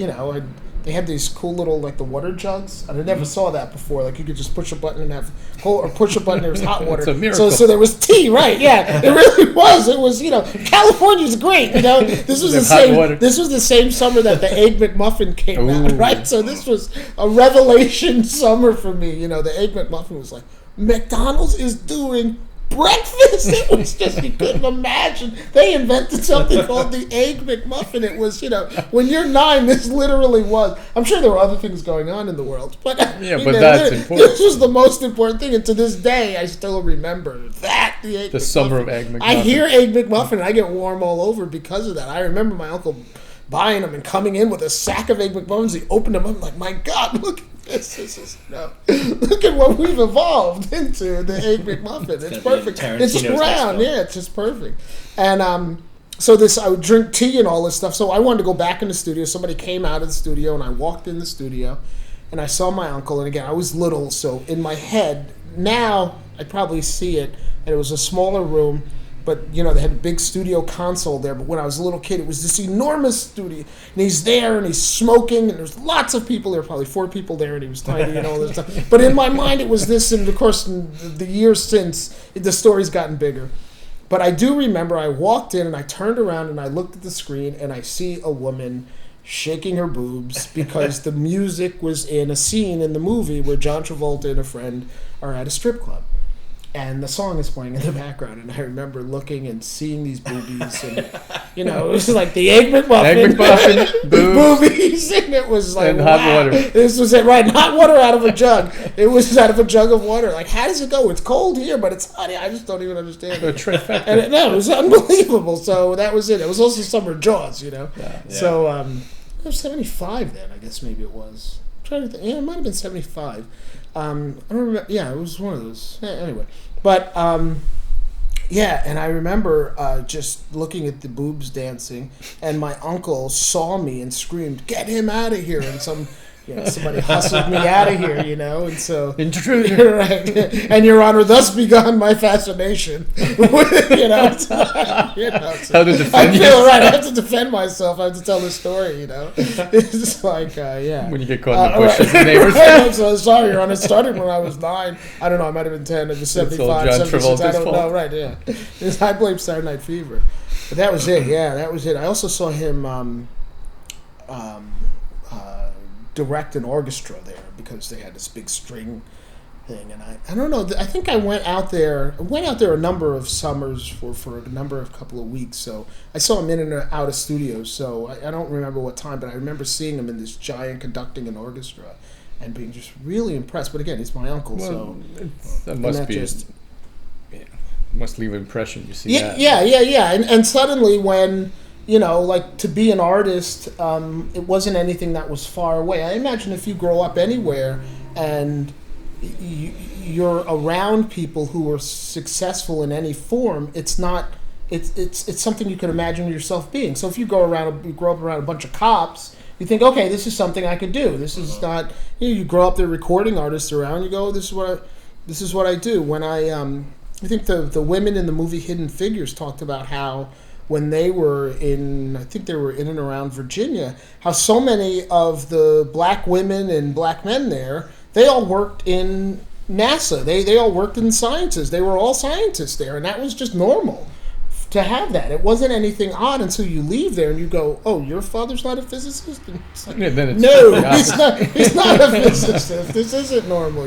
they had these cool little, like, the water jugs. And I never saw that before. Like, you could just push a button and have or push a button, there was hot water. It's a miracle. So there was tea, right? Yeah, it really was. It was, California's great. This was the same. Water. This was the same summer that the Egg McMuffin came Ooh. out, right? So this was a revelation summer for me. The Egg McMuffin was like, McDonald's is doing breakfast. It was just, you couldn't imagine. They invented something called the Egg McMuffin. It was, when you're 9, this literally was. I'm sure there were other things going on in the world, but that's important. This was the most important thing, and to this day, I still remember that the Egg McMuffin. Summer of Egg McMuffin. I hear Egg McMuffin, and I get warm all over because of that. I remember my uncle buying them and coming in with a sack of Egg McMuffins. He opened them up, I'm like, my God, look. Look at what we've evolved into, the Egg McMuffin. It's perfect. It's brown. Yeah, it's just perfect. And so I would drink tea and all this stuff. So I wanted to go back in the studio. Somebody came out of the studio, and I walked in the studio, and I saw my uncle. And again, I was little, so in my head, now I probably see it, and it was a smaller room. But, they had a big studio console there. But when I was a little kid, it was this enormous studio. And he's there, and he's smoking, and there's lots of people there, probably 4 people there, and he was tiny and all this stuff. But in my mind, it was this, and of course, in the years since, the story's gotten bigger. But I do remember I walked in, and I turned around, and I looked at the screen, and I see a woman shaking her boobs because the music was in a scene in the movie where John Travolta and a friend are at a strip club. And the song is playing in the background, and I remember looking and seeing these boobies, and it was like the Egg McMuffin, boobies, and it was like, and hot water. This was it, right? Hot water out of a jug. It was out of a jug of water. Like, how does it go? It's cold here, but it's hot. I just don't even understand. A trifecta. And it was unbelievable. So that was it. It was also summer Jaws, Yeah. So it was 75 then. I guess maybe it was. I'm trying to think. Yeah, it might have been 75. I don't remember. Yeah, it was one of those. Anyway, but yeah, and I remember just looking at the boobs dancing, and my uncle saw me and screamed, "Get him out of here!" And somebody hustled me out of here, and so intruder, right? And Your Honor, thus begun my fascination. So, how to defend I feel yourself. right. I have to defend myself. I have to tell the story. It's like yeah. When you get caught in the bushes, the neighbors. I'm so sorry, Your Honor. It started when I was 9. I don't know. I might have been 10. It was 75, John 76. Travolta's I don't know. fault. Right? Yeah. I blame Saturday Night Fever. But that was it. Yeah, that was it. I also saw him direct an orchestra there because they had this big string thing, and I don't know. I think I went out there a number of summers for a couple of weeks. So I saw him in and out of studios. So I don't remember what time, but I remember seeing him in this giant conducting an orchestra and being just really impressed. But again, he's my uncle, so that must leave an impression. You see that? Yeah. And suddenly when like to be an artist, it wasn't anything that was far away. I imagine if you grow up anywhere and you're around people who are successful in any form, it's something you can imagine yourself being. So if you grow up around a bunch of cops, you think, okay, this is something I could do. This is not. You grow up there recording artists around. You go, this is what I do. When I think the women in the movie Hidden Figures talked about how when they were I think they were in and around Virginia, how so many of the black women and black men there, they all worked in NASA. They all worked in sciences. They were all scientists there, and that was just normal to have that. It wasn't anything odd until you leave there and you go, "Oh, your father's not a physicist?" And it's like, Yeah, then it's no, he's not a physicist. This isn't normal,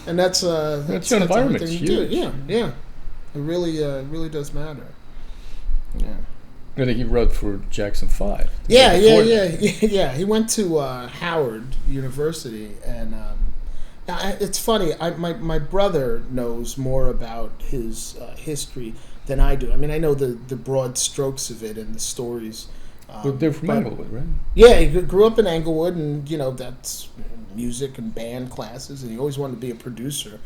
And that's your environment. That's do. Yeah. It really does matter. Yeah. I think he wrote for Jackson 5. Yeah. He went to Howard University, and it's funny. My brother knows more about his history than I do. I mean, I know the broad strokes of it and the stories. But they're from Englewood, right? Yeah, he grew up in Englewood, and that's music and band classes, and he always wanted to be a producer.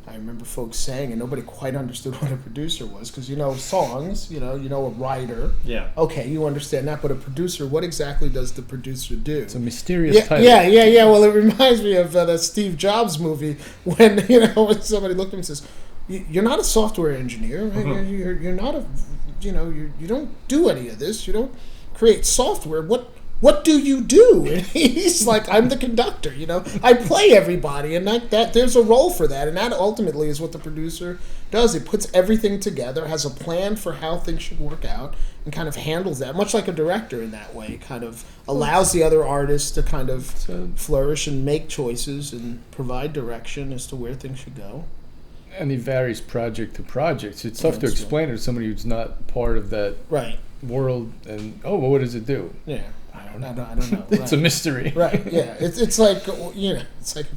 I remember folks saying, and nobody quite understood what a producer was, because songs, a writer. Yeah. Okay, you understand that, but a producer, what exactly does the producer do? It's a mysterious title. Yeah. Well, it reminds me of that Steve Jobs movie when when somebody looked at him and says, "You're not a software engineer. Right? Mm-hmm. You're not a, you don't do any of this. You don't create software. What do you do?" And he's like, "I'm the conductor, I play everybody," and that there's a role for that, and that ultimately is what the producer does. It puts everything together, has a plan for how things should work out, and kind of handles that, much like a director in that way, kind of allows the other artists to kind of flourish and make choices and provide direction as to where things should go. And it varies project to project. So it's tough to explain to somebody who's not part of that world, and, what does it do? Yeah. I don't know. It's a mystery. Right, yeah. It's like, it's like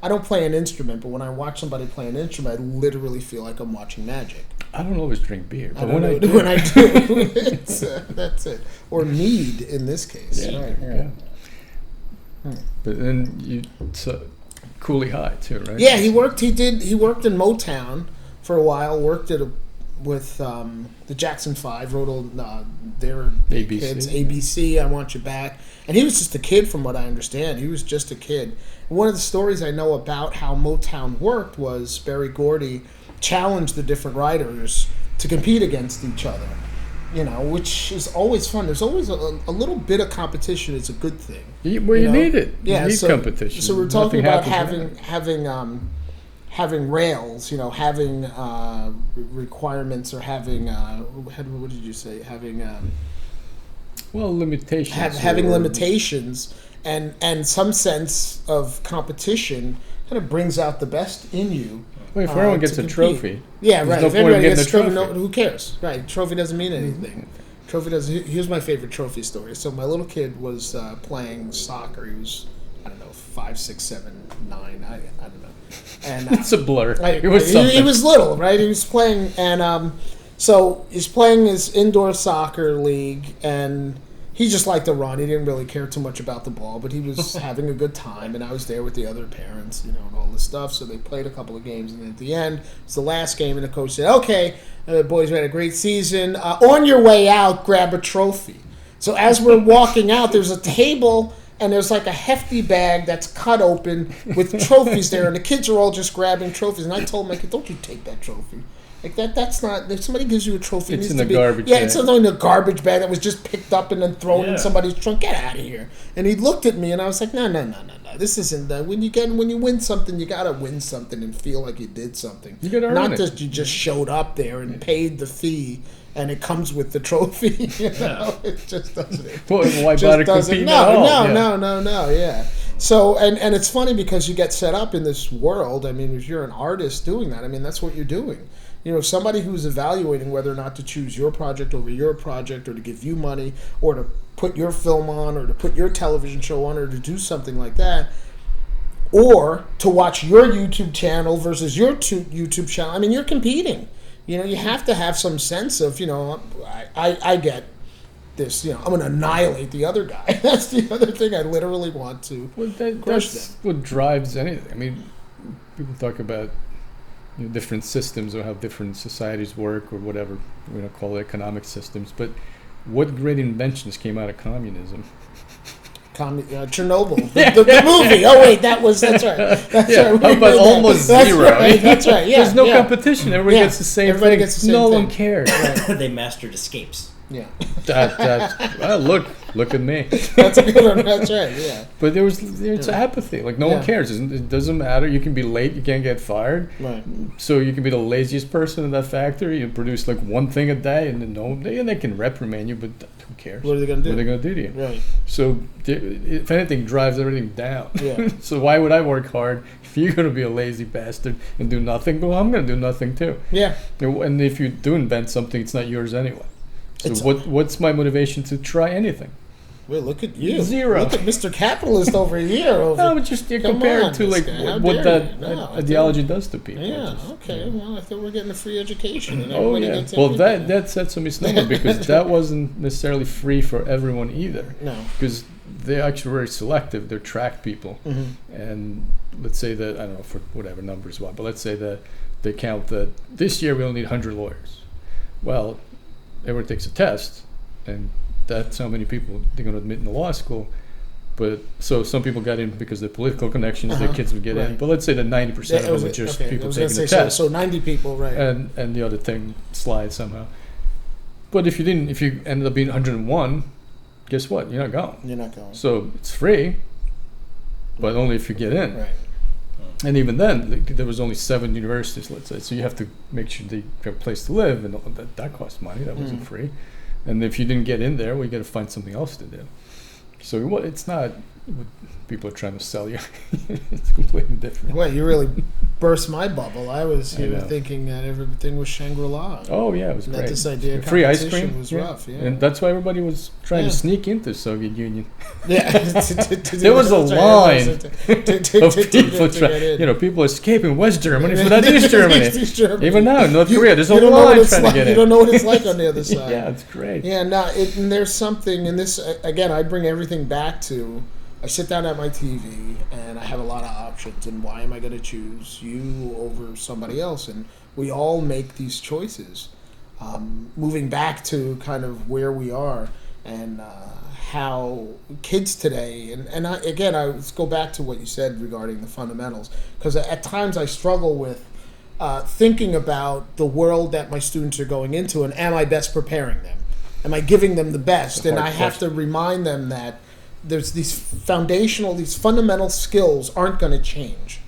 I don't play an instrument, but when I watch somebody play an instrument, I literally feel like I'm watching magic. I don't always drink beer, but when I do, that's it. Or mead in this case. Yeah, right. Yeah. But then Cooley High too, right? Yeah, he worked in Motown for a while, worked with the Jackson 5, wrote all their ABC. hits, ABC, I Want You Back. And he was just a kid from what I understand. He was just a kid. One of the stories I know about how Motown worked was Berry Gordy challenged the different writers to compete against each other, which is always fun. There's always a little bit of competition is a good thing. You need it. You need competition. So we're talking about having rails, having requirements, or having what did you say? Having limitations. Having limitations, and some sense of competition kind of brings out the best in you. Well, if everyone gets a trophy, yeah, right. No if everybody gets a trophy, who cares? Right? Trophy doesn't mean anything. Trophy doesn't. Here's my favorite trophy story. So my little kid was playing soccer. He was, I don't know, 5, 6, 7, 9. I don't know. And it's a blur. It was something. He was little, right? He was playing, and so he's playing his indoor soccer league, and he just liked to run. He didn't really care too much about the ball, but he was having a good time, and I was there with the other parents, and all this stuff. So they played a couple of games, and at the end, it's the last game, and the coach said, "Okay, boys, we had a great season. On your way out, grab a trophy." So as we're walking out, there's a table, and there's like a hefty bag that's cut open with trophies there, and the kids are all just grabbing trophies. And I told my kid, "Don't you take that trophy. Like that's not. If somebody gives you a trophy, it's it needs in to the be, garbage bag. It's not in a garbage bag that was just picked up and then thrown in somebody's trunk. Get out of here." And he looked at me, and I was like, No. This isn't that. When you win something, you gotta win something and feel like you did something. You gotta earn not it. just you just showed up there and paid the fee. And it comes with the trophy, It just doesn't. Why bother competing at all? No. Yeah. So, and it's funny because you get set up in this world. I mean, if you're an artist doing that, I mean, that's what you're doing. Somebody who's evaluating whether or not to choose your project over your project, or to give you money, or to put your film on, or to put your television show on, or to do something like that, or to watch your YouTube channel versus your YouTube channel. I mean, you're competing. You have to have some sense of, I get this, I'm going to annihilate the other guy. That's the other thing I literally want to crush them. What drives anything. I mean, people talk about different systems or how different societies work or whatever, call it economic systems. But what great inventions came out of communism? Chernobyl, the movie. Oh wait, that's right. That's right. But almost zero. That's right. Yeah. There's no competition. Everybody gets the same thing. Gets the same no thing. one cares. They mastered escapes. Yeah. Look at me. That's a good one. That's right. Yeah. But it's apathy. Like no one cares. It doesn't matter. You can be late. You can't get fired. Right. So you can be the laziest person in that factory. You produce like one thing a day, and then they can reprimand you, but who cares? What are they going to do? What are they going to do to you? Right. So if anything, drives everything down. Yeah. So why would I work hard if you're going to be a lazy bastard and do nothing? Well, I'm going to do nothing too. Yeah. And if you do invent something, it's not yours anyway. So what's my motivation to try anything? Well, look at you. Zero. Look at Mr. Capitalist over here. No, but just compared to like what that ideology does to people. Yeah. Okay. Well, I thought we're getting a free education. And Oh yeah. Well, that sets a misnomer because that wasn't necessarily free for everyone either. No. Because they're actually very selective. They're track people, and let's say that I don't know for whatever numbers what, but let's say that they count that this year we only need 100 lawyers. Well, everyone takes a test, and that's how many people they're going to admit in the law school. But so some people got in because of their political connections, their kids would get in. But let's say that 90% of them were just people taking the test. So 90 people, right? And the other thing slides somehow. But if you ended up being 101, guess what? You're not going. You're not going. So it's free, but only if you get in. Right. And even then, there was only 7 universities, let's say. So you have to make sure they have a place to live, and that costs money. That wasn't free. And if you didn't get in there, well, you got to find something else to do. So it's not what people are trying to sell you. It's completely different. Well, you really burst my bubble. I was thinking that everything was Shangri-La. Oh yeah, it was great. That this idea of free ice cream was rough. Yeah. And that's why everybody was trying to sneak into the Soviet Union. Yeah, there was a line of people trying. People escaping West Germany for that East Germany. Even now in North Korea, there's a line trying to get in. You don't know what it's like on the other side. Yeah, it's great. Yeah, no, and there's something in this. Again, I bring everything back to. I sit down at my TV and I have a lot of options, and why am I going to choose you over somebody else? And we all make these choices. Moving back to kind of where we are and how kids today, and I let's go back to what you said regarding the fundamentals, because at times I struggle with thinking about the world that my students are going into, and am I best preparing them? Am I giving them the best? And I have to remind them that there's these fundamental skills aren't going to change.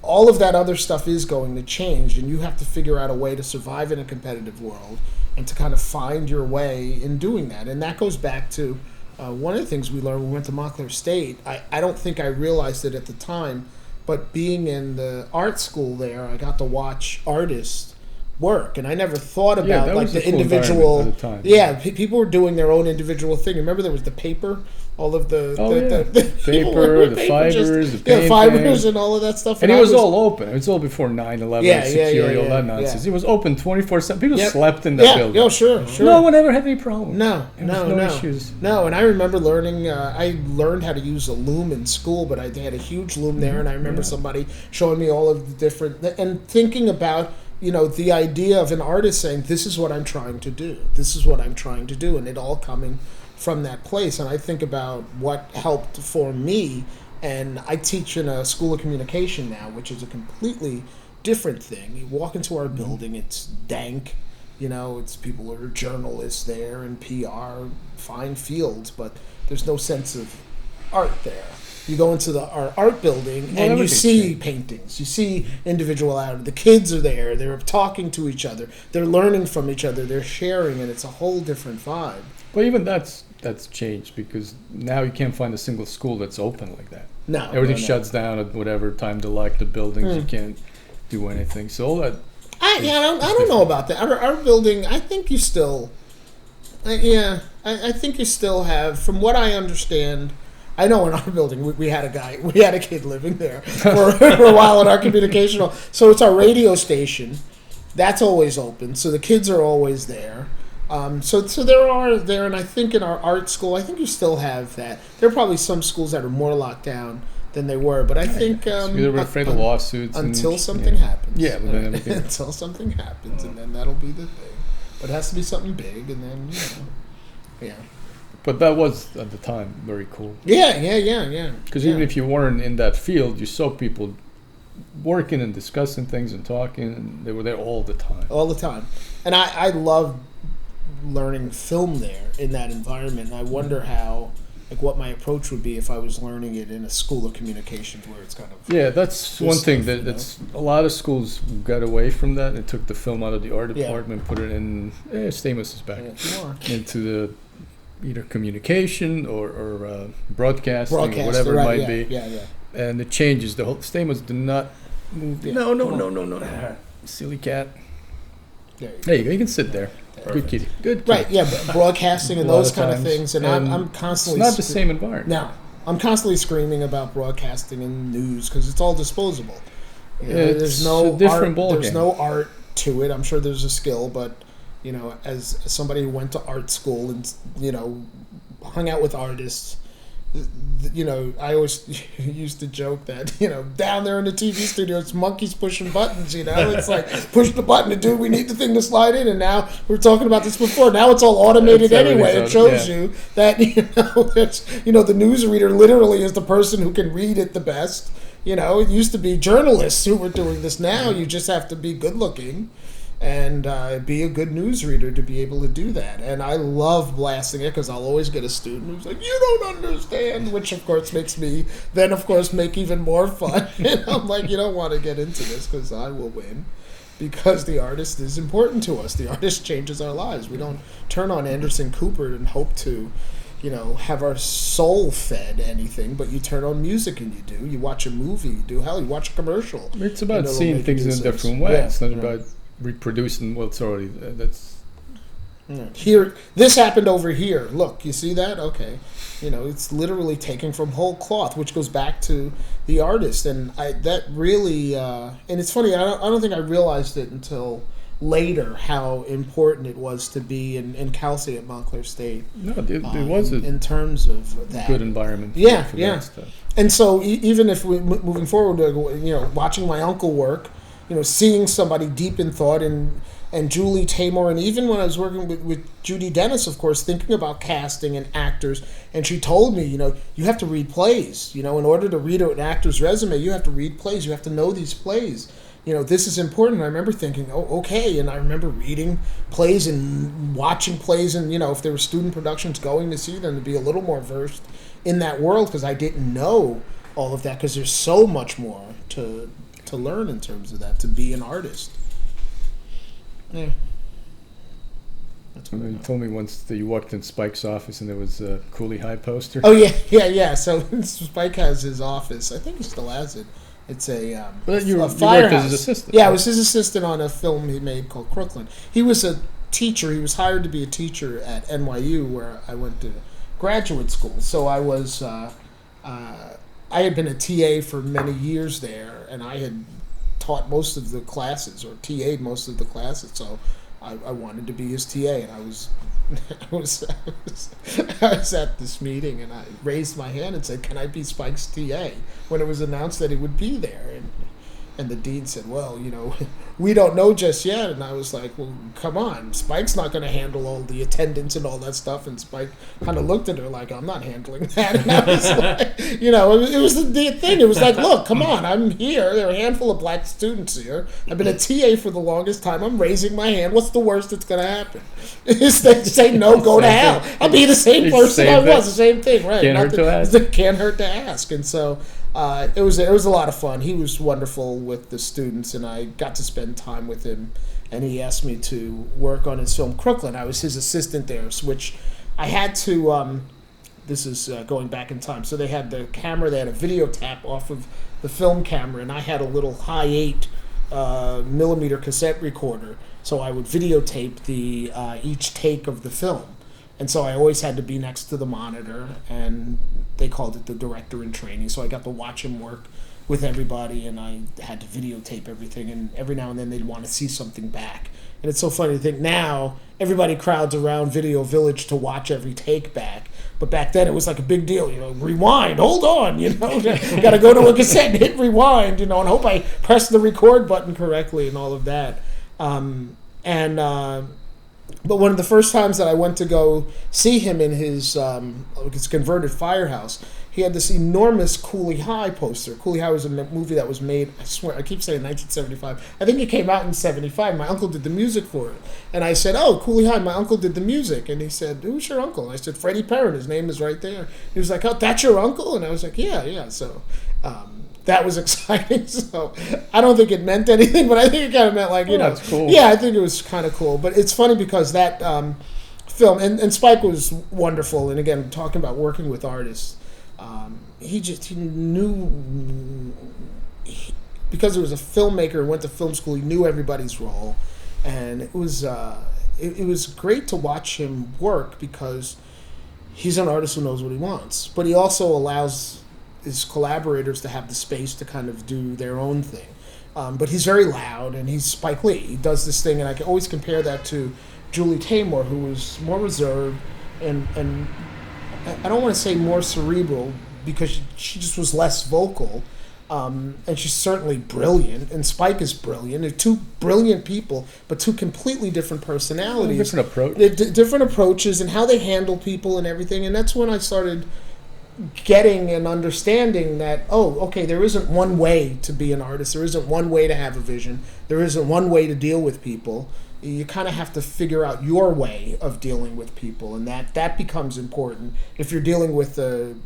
All of that other stuff is going to change, and you have to figure out a way to survive in a competitive world and to kind of find your way in doing that. And that goes back to one of the things we learned when we went to Montclair State. I don't think I realized it at the time, but being in the art school there, I got to watch artists work, and I never thought about like the cool individual. People were doing their own individual thing. Remember, there was the paper, all of the paper, the fibers, the painting. Fibers, and all of that stuff. And it was all open. It was all before 9/11 security, all that nonsense. It was open 24/7. People slept in that building. Yeah, sure. No one ever had any problem. No issues. No, and I remember learning. I learned how to use a loom in school, but they had a huge loom there, and I remember somebody showing me all of the different and thinking about. The idea of an artist saying, this is what I'm trying to do. This is what I'm trying to do. And it all coming from that place. And I think about what helped for me. And I teach in a school of communication now, which is a completely different thing. You walk into our building, it's dank. It's people who are journalists there and PR, fine fields, but there's no sense of art there. You go into our art building and you see paintings. You see individuality. The kids are there. They're talking to each other. They're learning from each other. They're sharing, and it's a whole different vibe. But even that's changed because now you can't find a single school that's open like that. No. Everything shuts down at whatever time they like the buildings. You can't do anything. So all that... I don't know about that. Our building, I think you still... I think you still have, from what I understand... I know in our building we had a kid living there for a while in our communication hall. So it's our radio station, that's always open. So the kids are always there. So there are there, and I think in our art school, I think you still have that. There are probably some schools that are more locked down than they were, but I think they're afraid of lawsuits until something happens. Yeah, but then everything until something happens, and then that'll be the thing. But it has to be something big, and then But that was, at the time, very cool. Yeah. Because even if you weren't in that field, you saw people working and discussing things and talking, and they were there all the time. All the time. And I love learning film there in that environment. And I wonder how, like, what my approach would be if I was learning it in a school of communications where it's kind of that's one thing that's a lot of schools got away from that and took the film out of the art department, put it in. Stamos is back into the either communication or broadcasting or whatever it might be. And it changes the whole. Stamos do not move. No. Silly cat. There you go. You can sit there. Good kitty. Good kitty. Right, yeah, but broadcasting and those kind of things. And I'm constantly... It's not the same environment. No. I'm constantly screaming about broadcasting and news because it's all disposable. You know, there's no a different art, ballgame. There's no art to it. I'm sure there's a skill, but, you know, as somebody who went to art school and, you know, hung out with artists... You know, I always used to joke that, you know, down there in the TV studio, it's monkeys pushing buttons, you know. It's like, push the button to do, we need the thing to slide in. And now, we were talking about this before, now it's all automated anyway. It shows you that, you know, the newsreader literally is the person who can read it the best. You know, it used to be journalists who were doing this. Now you just have to be good looking and be a good newsreader to be able to do that. And I love blasting it because I'll always get a student who's like, you don't understand, which of course makes me then of course make even more fun. And I'm like, you don't want to get into this because I will win, because the artist is important to us. The artist changes our lives. We don't turn on Anderson Cooper and hope to, you know, have our soul fed anything, but you turn on music and you do. You watch a movie, you do. Hell, you watch a commercial. It's about seeing things in a different way. It's not about reproducing what's already that's here. This happened over here. Look, you see that? Okay, you know, it's literally taken from whole cloth, which goes back to the artist. And that really and it's funny, I don't think I realized it until later how important it was to be in Kelsey at Montclair State. No, it was in terms of that good environment. For that stuff. And so even if we moving forward, you know, watching my uncle work, you know, seeing somebody deep in thought, and Julie Taymor, and even when I was working with Judy Dennis, of course, thinking about casting and actors, and she told me, you know, you have to read plays. You know, in order to read an actor's resume, you have to read plays. You have to know these plays. You know, this is important. I remember thinking, oh, okay, and I remember reading plays and watching plays, and, you know, if there were student productions, going to see them, to be a little more versed in that world, because I didn't know all of that, because there's so much more to learn in terms of that, to be an artist. Yeah. You told me once that you walked in Spike's office and there was a Cooley High poster. Oh, yeah. So Spike has his office. I think he still has it. It's a but you worked as his assistant. Yeah, I was his assistant on a film he made called Crooklyn. He was a teacher. He was hired to be a teacher at NYU, where I went to graduate school. So I was... I had been a TA for many years there, and I had taught most of the classes, or TA'd most of the classes, so I wanted to be his TA, and I was at this meeting, and I raised my hand and said, can I be Spike's TA, when it was announced that he would be there, and the dean said, well, you know, we don't know just yet. And I was like, well, come on, Spike's not going to handle all the attendance and all that stuff. And Spike kind of looked at her like, I'm not handling that. And I was like, you know, it was the thing. It was like, look, come on, I'm here. There are a handful of black students here. I've been a TA for the longest time. I'm raising my hand. What's the worst that's going to happen? Is they say no, go to hell. I'll be the same person I was. The same thing, right? Can't hurt to ask. Can't hurt to ask. And so... it was a lot of fun. He was wonderful with the students, and I got to spend time with him. And he asked me to work on his film Crooklyn. I was his assistant there, which I had to. This is going back in time. So they had the camera. They had a video tap off of the film camera, and I had a little high 8 millimeter cassette recorder. So I would videotape the each take of the film. And so I always had to be next to the monitor, and they called it the director in training. So I got to watch him work with everybody, and I had to videotape everything. And every now and then they'd want to see something back. And it's so funny to think now everybody crowds around Video Village to watch every take back. But back then it was like a big deal, you know, rewind, hold on, you know, got to go to a cassette and hit rewind, you know, and hope I press the record button correctly and all of that. But one of the first times that I went to go see him in his converted firehouse, he had this enormous Cooley High poster. Cooley High was a movie that was made, I swear, I keep saying 1975. I think it came out in 75. My uncle did the music for it. And I said, oh, Cooley High, my uncle did the music. And he said, who's your uncle? And I said, Freddie Perren, his name is right there. He was like, oh, that's your uncle? And I was like, yeah. So that was exciting. So I don't think it meant anything, but I think it kind of meant like, you know. That's cool. Yeah, I think it was kind of cool. But it's funny because that film, and Spike was wonderful. And again, talking about working with artists, he knew, because he was a filmmaker, went to film school, he knew everybody's role. And it was great to watch him work because he's an artist who knows what he wants. But he also allows his collaborators to have the space to kind of do their own thing. But he's very loud, and he's Spike Lee. He does this thing, and I can always compare that to Julie Taymor, who was more reserved and I don't want to say more cerebral because she just was less vocal. And she's certainly brilliant, and Spike is brilliant. They're two brilliant people, but two completely different personalities. Different approach. Different approaches and how they handle people and everything. And that's when I started getting and understanding that, oh, okay, there isn't one way to be an artist. There isn't one way to have a vision. There isn't one way to deal with people. You kind of have to figure out your way of dealing with people, and that becomes important if you're dealing with an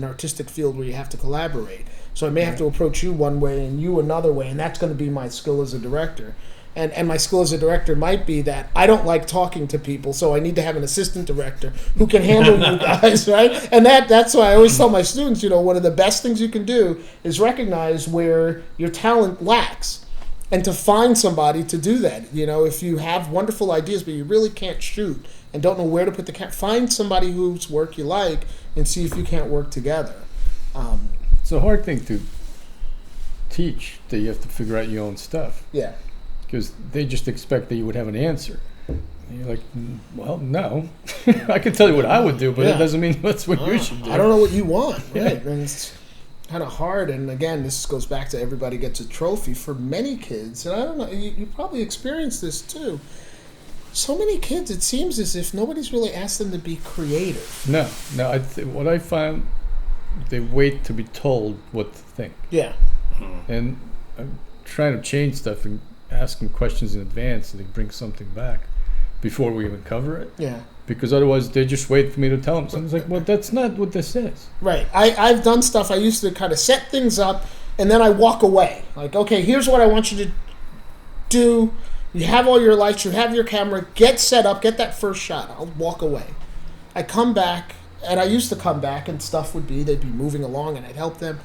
artistic field where you have to collaborate. So I may have to approach you one way and you another way, and that's going to be my skill as a director. And my skill as a director might be that I don't like talking to people, so I need to have an assistant director who can handle you guys, right? And that's why I always tell my students, you know, one of the best things you can do is recognize where your talent lacks. And to find somebody to do that. You know, if you have wonderful ideas but you really can't shoot and don't know where to put the camera, find somebody whose work you like and see if you can't work together. It's a hard thing to teach, that you have to figure out your own stuff. Yeah. Because they just expect that you would have an answer. And you're like, well, no. I can tell you what I would do, but it doesn't mean that's what you should do. I don't know what you want, right? Yeah. And it's kind of hard. And again, this goes back to everybody gets a trophy. For many kids, and I don't know, you probably experienced this too. So many kids, it seems as if nobody's really asked them to be creative. No. What I found, they wait to be told what to think. Yeah. And I'm trying to change stuff and ask them questions in advance, and they bring something back before we even cover it. Yeah. Because otherwise they just wait for me to tell them something. It's like, well, that's not what this is. Right. I've done stuff. I used to kind of set things up, and then I walk away. Like, okay, here's what I want you to do. You have all your lights. You have your camera. Get set up. Get that first shot. I'll walk away. I come back, and I used to come back, and stuff would be, they'd be moving along, and I'd help them.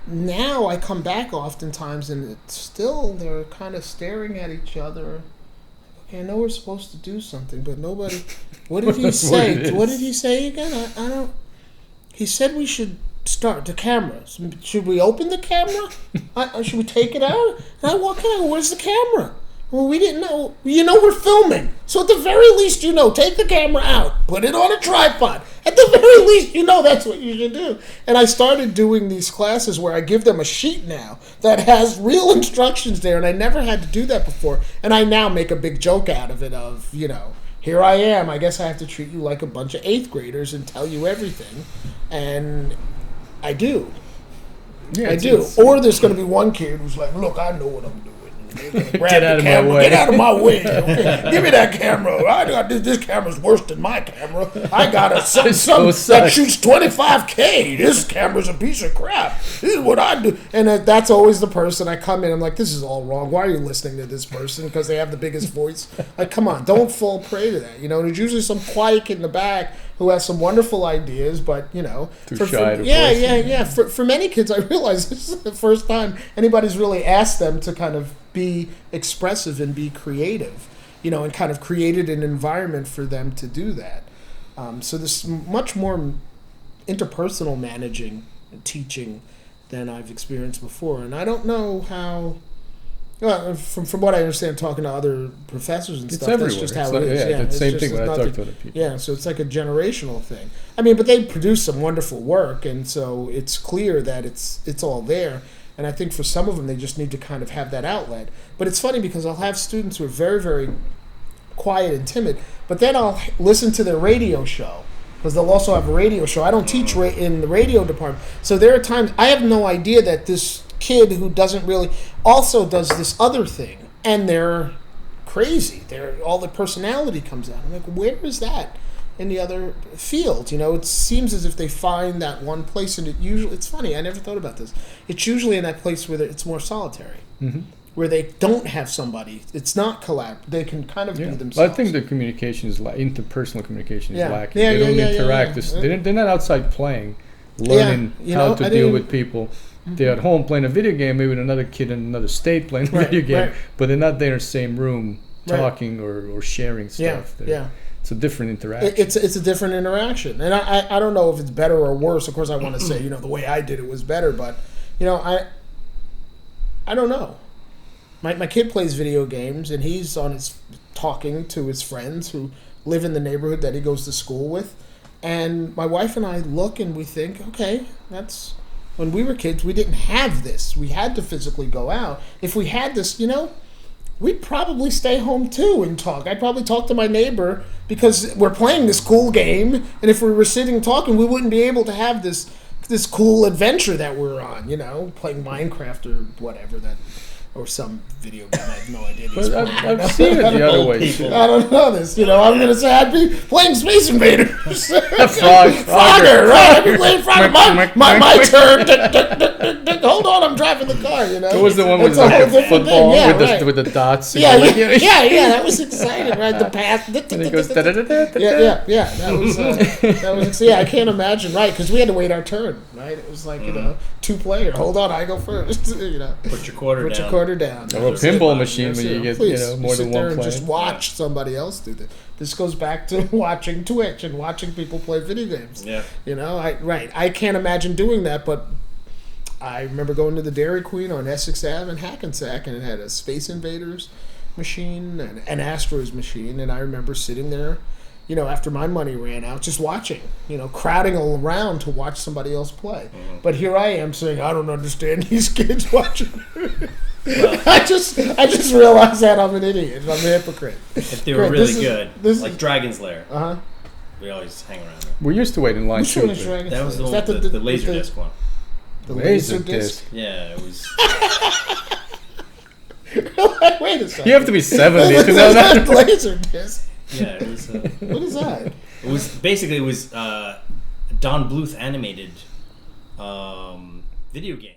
Now I come back oftentimes, and it's still, they're kind of staring at each other. Okay, I know we're supposed to do something, but nobody... What did he say? What did he say again? I don't... He said we should start the cameras. Should we open the camera? Should we take it out? And I walk in, I go, where's the camera? Well, we didn't know. You know we're filming. So at the very least, you know, take the camera out. Put it on a tripod. At the very least, you know that's what you should do. And I started doing these classes where I give them a sheet now that has real instructions there. And I never had to do that before. And I now make a big joke out of it of, you know, here I am. I guess I have to treat you like a bunch of 8th graders and tell you everything. And I do. Yeah, I do. Or there's going to be one kid who's like, look, I know what I'm doing. Get out of my way. Get out of my way. Okay? Give me that camera. This camera's worse than my camera. I got a something that shoots 25K. This camera's a piece of crap. This is what I do. And that's always the person I come in. I'm like, this is all wrong. Why are you listening to this person? Because they have the biggest voice. Like, come on, don't fall prey to that. You know, there's usually some quiet kid in the back who has some wonderful ideas, but, you know. Too shy to voice. For many kids, I realize this is the first time anybody's really asked them to kind of be expressive and be creative, you know, and kind of created an environment for them to do that. So there's much more interpersonal managing and teaching than I've experienced before. And I don't know how... Well, from what I understand, talking to other professors and stuff, everywhere. That's just how it is. Yeah, it's the same thing when I nothing, talk to other people. Yeah, so it's like a generational thing. I mean, but they produce some wonderful work, and so it's clear that it's all there. And I think for some of them, they just need to kind of have that outlet. But it's funny because I'll have students who are very, very quiet and timid, but then I'll listen to their radio show, because they'll also have a radio show. I don't teach in the radio department, so there are times I have no idea that this kid who doesn't really also does this other thing, and they're crazy. All the personality comes out. I'm like, where is that in the other field? It seems as if they find that one place, and it's funny. I never thought about this. It's usually in that place where it's more solitary. Mm-hmm. Where they don't have somebody. It's not collab. They can kind of be themselves. Well, I think the communication is interpersonal communication is lacking. They don't interact. They're not outside playing, learning how to deal with people. Mm-hmm. They're at home playing a video game, maybe with another kid in another state playing a video game, but they're not there in the same room talking or sharing stuff. It's a different interaction. It's a different interaction. And I don't know if it's better or worse. Of course, I want to say, the way I did it was better, but, I don't know. My kid plays video games, and he's talking to his friends who live in the neighborhood that he goes to school with. And my wife and I look and we think, okay, that's when we were kids, we didn't have this. We had to physically go out. If we had this, we'd probably stay home too and talk. I'd probably talk to my neighbor because we're playing this cool game. And if we were sitting talking, we wouldn't be able to have this cool adventure that we're on, playing Minecraft or whatever or some video game. I have no idea. I've seen it the other way. I don't know this. I'm going to say I'd be playing Space Invaders. Frogger, right? I'd be playing Frogger. My turn. Hold on, I'm driving the car. What was the one with the football with the dots? Yeah, that was exciting, right? The path. And it goes Yeah. That was. I can't imagine, right? Because we had to wait our turn, right? It was like 2-player. Hold on, I go first. Put your quarter down. Or a pinball machine when you get more than one player. Just watch somebody else do this. This goes back to watching Twitch and watching people play video games. Yeah. I can't imagine doing that, but I remember going to the Dairy Queen on Essex Ave in Hackensack, and it had a Space Invaders machine and an Astros machine, and I remember sitting there, after my money ran out, just watching, crowding around to watch somebody else play. Mm-hmm. But here I am saying, I don't understand these kids watching. Well, I just realized that I'm an idiot. I'm a hypocrite. If they were really good, like Dragon's Lair. We always hang around there. We used to wait in line too. That was the one, the Laserdisc one. The Laserdisc? Yeah, it was. Wait a second. You have to be 70 to know that. Laserdisc. Yeah, it was. What is that? It was Don Bluth animated video game.